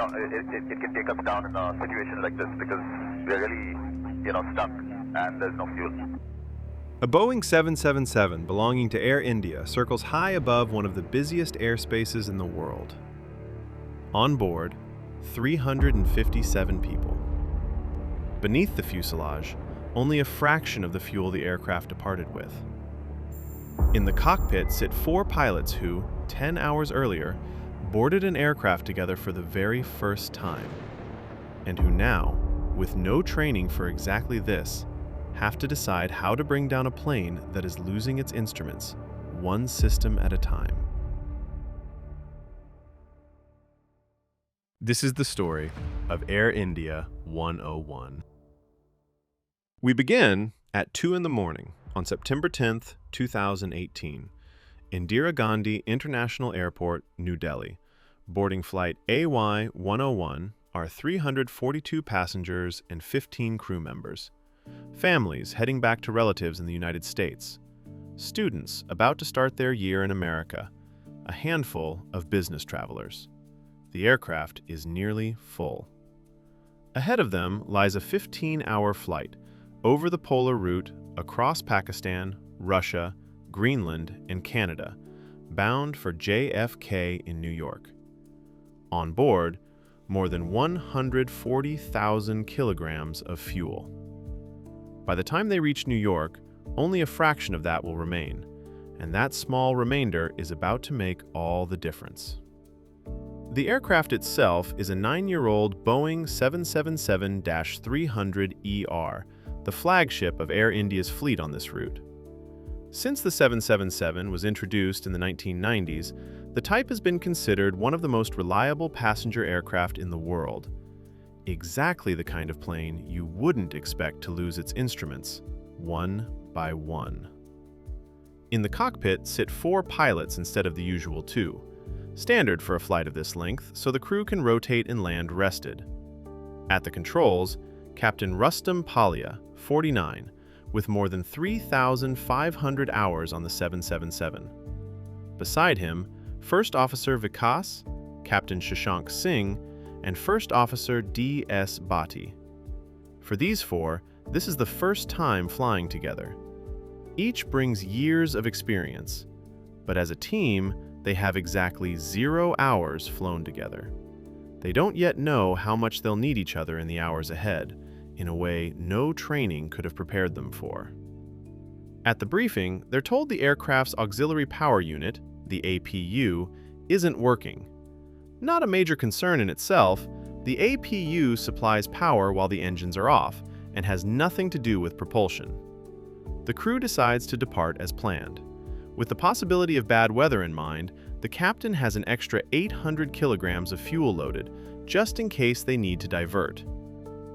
it can take us down in a situation like this because we're really, stuck and there's no fuel. A Boeing 777 belonging to Air India circles high above one of the busiest airspaces in the world. On board, 357 people. Beneath the fuselage, only a fraction of the fuel the aircraft departed with. In the cockpit sit 4 pilots who, 10 hours earlier, boarded an aircraft together for the very first time, and who now, with no training for exactly this, have to decide how to bring down a plane that is losing its instruments, one system at a time. This is the story of Air India 101. We begin at 2 in the morning on September 10th, 2018, Indira Gandhi International Airport, New Delhi. Boarding flight AY101 are 342 passengers and 15 crew members. Families heading back to relatives in the United States. Students about to start their year in America. A handful of business travelers. The aircraft is nearly full. Ahead of them lies a 15-hour flight over the polar route across Pakistan, Russia, Greenland, and Canada, bound for JFK in New York. On board, more than 140,000 kilograms of fuel. By the time they reach New York, only a fraction of that will remain, and that small remainder is about to make all the difference. The aircraft itself is a 9-year-old Boeing 777-300ER, the flagship of Air India's fleet on this route. Since the 777 was introduced in the 1990s, the type has been considered one of the most reliable passenger aircraft in the world. Exactly the kind of plane you wouldn't expect to lose its instruments, one by one. In the cockpit sit 4 pilots instead of the usual 2, standard for a flight of this length, so the crew can rotate and land rested. At the controls, Captain Rustam Palia, 49, with more than 3,500 hours on the 777. Beside him, First Officer Vikas, Captain Shashank Singh, and First Officer D.S. Bhatti. For these 4, this is the first time flying together. Each brings years of experience, but as a team, they have exactly 0 hours flown together. They don't yet know how much they'll need each other in the hours ahead, in a way no training could have prepared them for. At the briefing, they're told the aircraft's auxiliary power unit, the APU, isn't working. Not a major concern in itself, the APU supplies power while the engines are off and has nothing to do with propulsion. The crew decides to depart as planned. With the possibility of bad weather in mind, the captain has an extra 800 kilograms of fuel loaded, just in case they need to divert.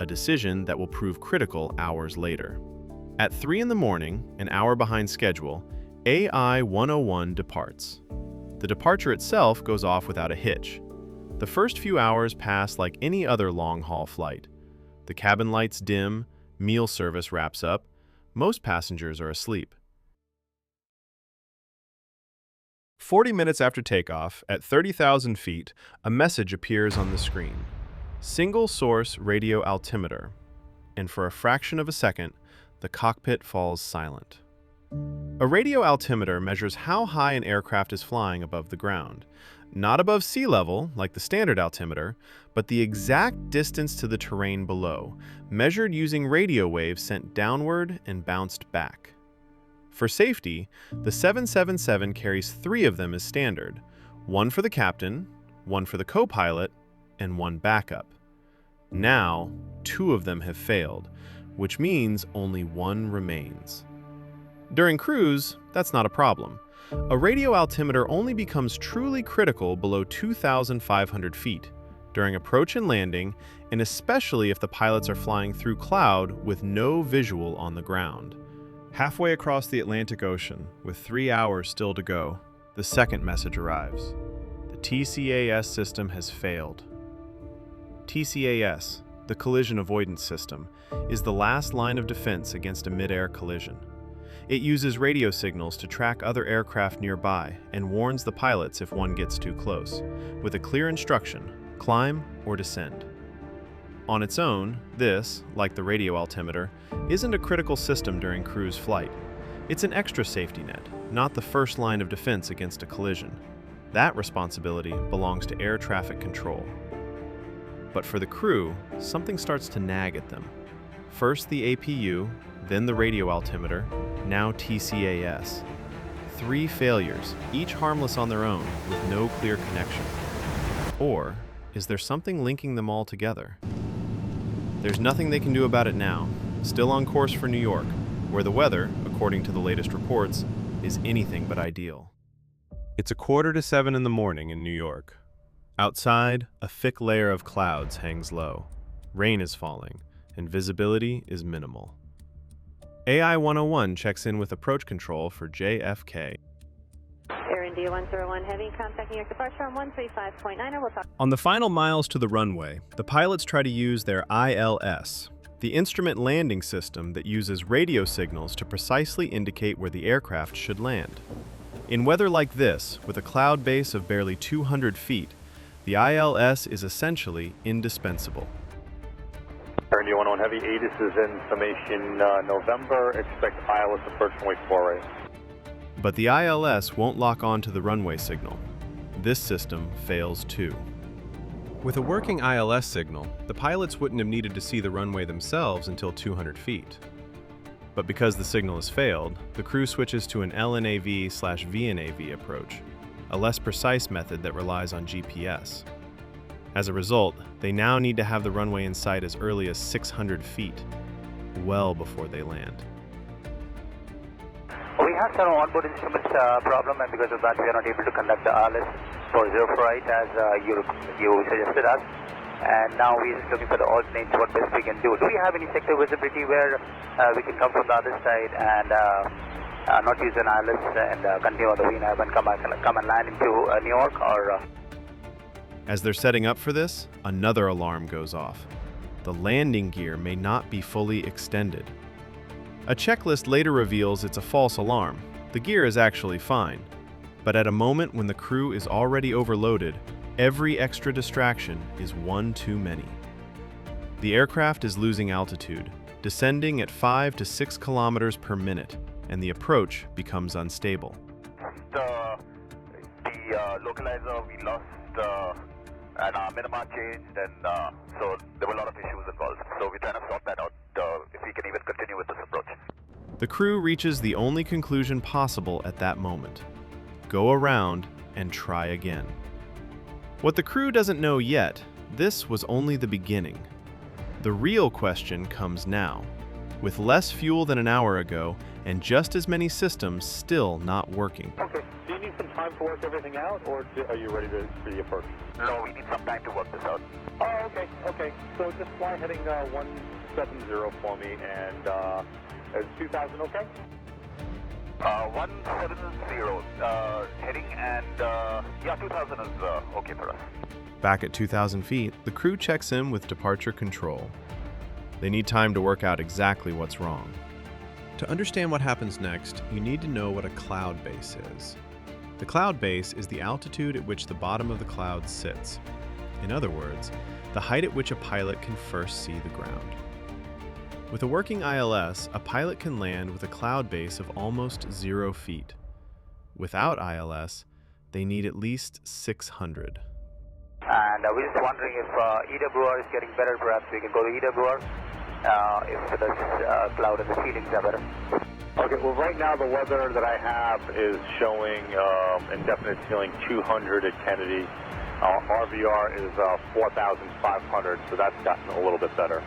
A decision that will prove critical hours later. At 3 in the morning, an hour behind schedule, AI101 departs. The departure itself goes off without a hitch. The first few hours pass like any other long-haul flight. The cabin lights dim, meal service wraps up, most passengers are asleep. 40 minutes after takeoff, at 30,000 feet, a message appears on the screen. Single source radio altimeter. And for a fraction of a second, the cockpit falls silent. A radio altimeter measures how high an aircraft is flying above the ground. Not above sea level, like the standard altimeter, but the exact distance to the terrain below, measured using radio waves sent downward and bounced back. For safety, the 777 carries 3 of them as standard, 1 for the captain, 1 for the co-pilot, and 1 backup. Now, 2 of them have failed, which means only 1 remains. During cruise, that's not a problem. A radio altimeter only becomes truly critical below 2,500 feet, during approach and landing, and especially if the pilots are flying through cloud with no visual on the ground. Halfway across the Atlantic Ocean, with 3 hours still to go, the second message arrives. The TCAS system has failed. TCAS, the collision avoidance system, is the last line of defense against a mid-air collision. It uses radio signals to track other aircraft nearby and warns the pilots if one gets too close, with a clear instruction: climb or descend. On its own, this, like the radio altimeter, isn't a critical system during cruise flight. It's an extra safety net, not the first line of defense against a collision. That responsibility belongs to air traffic control. But for the crew, something starts to nag at them. First the APU, then the radio altimeter, now TCAS. 3 failures, each harmless on their own, with no clear connection. Or is there something linking them all together? There's nothing they can do about it now. Still on course for New York, where the weather, according to the latest reports, is anything but ideal. It's 6:45 in the morning in New York. Outside, a thick layer of clouds hangs low. Rain is falling, and visibility is minimal. AI101 checks in with approach control for JFK. Air India 101 Heavy, contacting your departure on 135.9. We'll talk. On the final miles to the runway, the pilots try to use their ILS, the instrument landing system that uses radio signals to precisely indicate where the aircraft should land. In weather like this, with a cloud base of barely 200 feet, the ILS is essentially indispensable. Air India 101 Heavy, ATIS is in summation November, expect ILS approach runway 48. But the ILS won't lock on to the runway signal. This system fails too. With a working ILS signal, the pilots wouldn't have needed to see the runway themselves until 200 feet. But because the signal has failed, the crew switches to an LNAV/VNAV approach, a less precise method that relies on GPS. As a result, they now need to have the runway in sight as early as 600 feet, well before they land. We had some onboard instruments problem, and because of that we are not able to conduct the ILS for zero flight as you suggested us. And now we're just looking for the alternates, what best we can do. Do we have any sector visibility where we can come from the other side and not use an ILS and continue on the VNAV and come and land into New York? Or As they're setting up for this, another alarm goes off. The landing gear may not be fully extended. A checklist later reveals it's a false alarm. The gear is actually fine. But at a moment when the crew is already overloaded, every extra distraction is one too many. The aircraft is losing altitude, descending at 5 to 6 kilometers per minute, and the approach becomes unstable. The localizer, we lost and our minima changed, and so there were a lot of issues involved. So we're trying to sort that out, if we can even continue with this approach. The crew reaches the only conclusion possible at that moment. Go around and try again. What the crew doesn't know yet, this was only the beginning. The real question comes now. With less fuel than an hour ago, and just as many systems still not working. Okay, do you need some time to work everything out, or are you ready for the approach? No, we need some time to work this out. Oh, okay. So just fly heading 170 for me, and is 2000 okay? 170 heading, and 2000 is okay for us. Back at 2,000 feet, the crew checks in with departure control. They need time to work out exactly what's wrong. To understand what happens next, you need to know what a cloud base is. The cloud base is the altitude at which the bottom of the cloud sits. In other words, the height at which a pilot can first see the ground. With a working ILS, a pilot can land with a cloud base of almost 0 feet. Without ILS, they need at least 600. and we're just wondering if EWR is getting better. Perhaps we can go to EWR if the cloud and the ceilings are better. Okay, well right now the weather that I have is showing indefinite ceiling 200 at Kennedy. RVR is 4,500, so that's gotten a little bit better.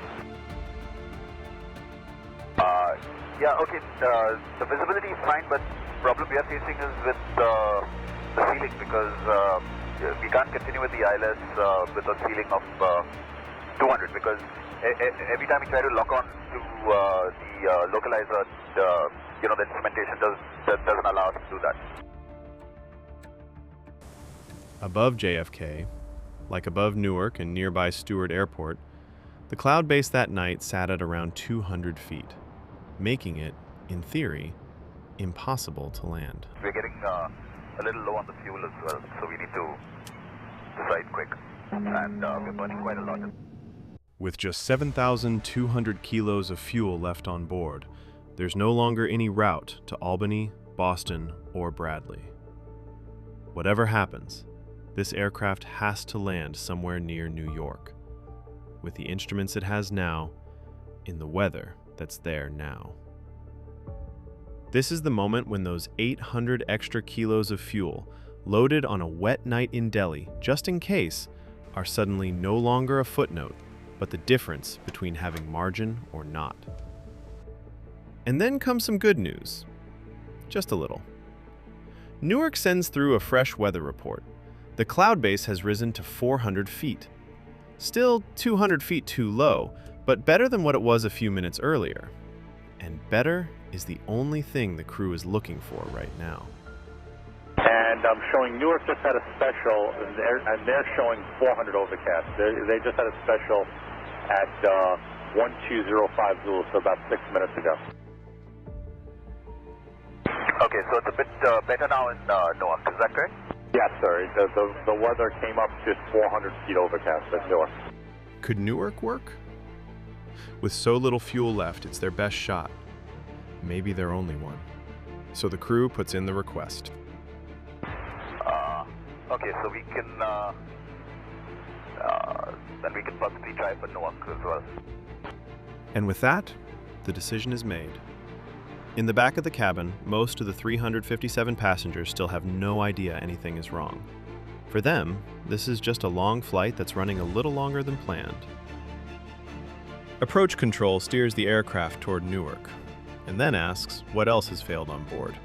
Yeah, okay, the visibility is fine, but the problem we are facing is with the ceiling, because we can't continue with the ILS with a ceiling of 200, because every time we try to lock on to the localizer, the instrumentation doesn't allow us to do that. Above JFK, like above Newark and nearby Stewart Airport, the cloud base that night sat at around 200 feet, making it, in theory, impossible to land. We're getting a little low on the fuel as well, so we need to decide quick. and we're burning quite a lot. With just 7,200 kilos of fuel left on board, there's no longer any route to Albany, Boston, or Bradley. Whatever happens, this aircraft has to land somewhere near New York, with the instruments it has now, in the weather that's there now. This is the moment when those 800 extra kilos of fuel, loaded on a wet night in Delhi, just in case, are suddenly no longer a footnote, but the difference between having margin or not. And then comes some good news. Just a little. Newark sends through a fresh weather report. The cloud base has risen to 400 feet. Still 200 feet too low, but better than what it was a few minutes earlier. And better is the only thing the crew is looking for right now. And I'm showing Newark just had a special, and they're showing 400 overcast. They just had a special at 1205 Zulu, so about 6 minutes ago. Okay, so it's a bit better now in Newark, is that correct? Yes, sir. The weather came up to 400 feet overcast at Newark. Could Newark work? With so little fuel left, it's their best shot. Maybe their only one. So the crew puts in the request. Okay, so we can then we can possibly try for Newark as well. And with that, the decision is made. In the back of the cabin, most of the 357 passengers still have no idea anything is wrong. For them, this is just a long flight that's running a little longer than planned. Approach control steers the aircraft toward Newark, and then asks what else has failed on board.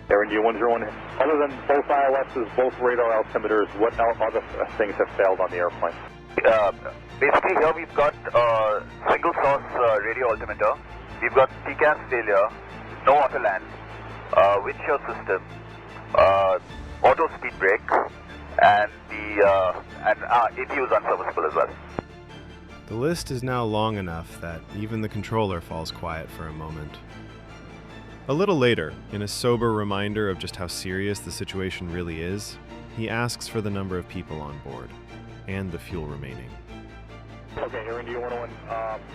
Air India 101, other than both ILSs, both radar altimeters, what other things have failed on the airplane? Basically here we've got single source radio altimeter, we've got TCAS failure, no auto land, windshield system, auto speed brake, and APU is unserviceable as well. The list is now long enough that even the controller falls quiet for a moment. A little later, in a sober reminder of just how serious the situation really is, he asks for the number of people on board and the fuel remaining. Okay, Air India 101,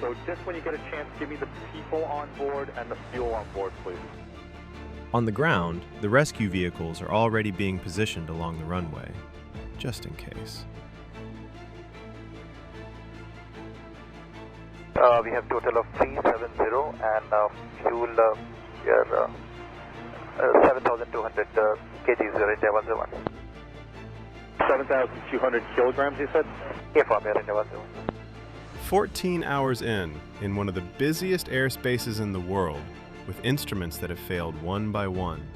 so just when you get a chance, give me the people on board and the fuel on board, please. On the ground, the rescue vehicles are already being positioned along the runway, just in case. We have total of 370 and fuel we are 7,200 kgs are India 101. 7,200 kilograms, you said? Affirm, Air India 101. 14 hours in one of the busiest airspaces in the world, with instruments that have failed one by one.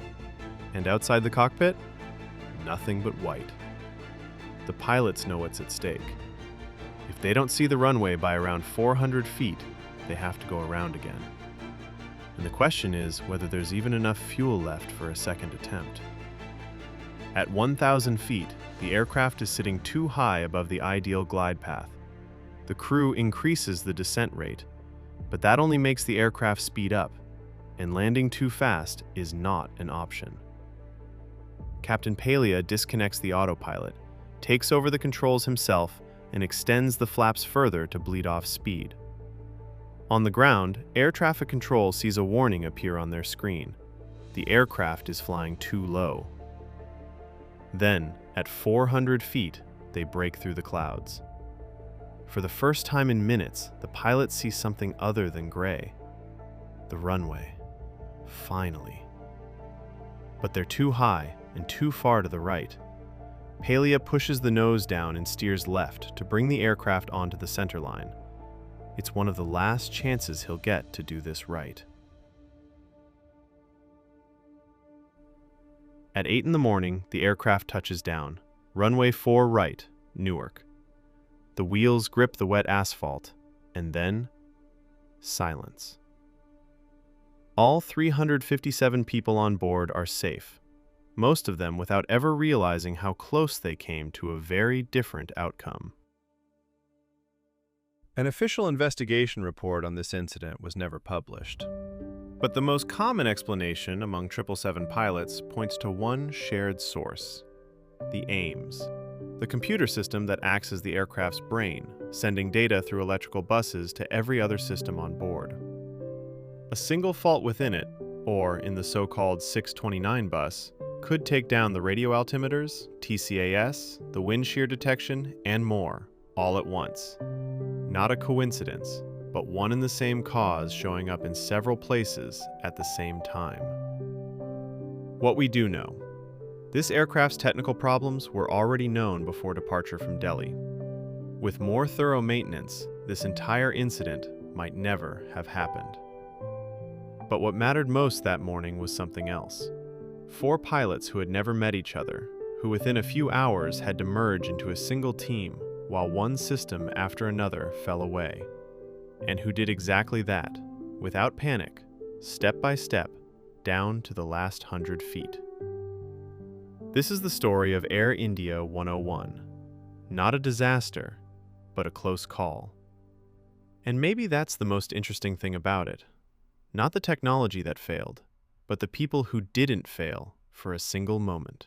And outside the cockpit, nothing but white. The pilots know what's at stake. If they don't see the runway by around 400 feet, they have to go around again. And the question is whether there's even enough fuel left for a second attempt. At 1,000 feet, the aircraft is sitting too high above the ideal glide path. The crew increases the descent rate, but that only makes the aircraft speed up, and landing too fast is not an option. Captain Palia disconnects the autopilot, takes over the controls himself, and extends the flaps further to bleed off speed. On the ground, air traffic control sees a warning appear on their screen. The aircraft is flying too low. Then, at 400 feet, they break through the clouds. For the first time in minutes, the pilots see something other than gray. The runway. Finally. But they're too high and too far to the right. Palia pushes the nose down and steers left to bring the aircraft onto the center line. It's one of the last chances he'll get to do this right. At 8 in the morning, the aircraft touches down. Runway 4 right, Newark. The wheels grip the wet asphalt, and then silence. All 357 people on board are safe, most of them without ever realizing how close they came to a very different outcome. An official investigation report on this incident was never published. But the most common explanation among 777 pilots points to one shared source: the Ames. the computer system that acts as the aircraft's brain, sending data through electrical buses to every other system on board. A single fault within it, or in the so-called 629 bus, could take down the radio altimeters, TCAS, the wind shear detection, and more, all at once. Not a coincidence, but one and the same cause showing up in several places at the same time. What we do know. This aircraft's technical problems were already known before departure from Delhi. With more thorough maintenance, this entire incident might never have happened. But what mattered most that morning was something else. 4 pilots who had never met each other, who within a few hours had to merge into a single team while one system after another fell away. And who did exactly that, without panic, step by step, down to the last 100 feet. This is the story of Air India 101. Not a disaster, but a close call. And maybe that's the most interesting thing about it. Not the technology that failed, but the people who didn't fail for a single moment.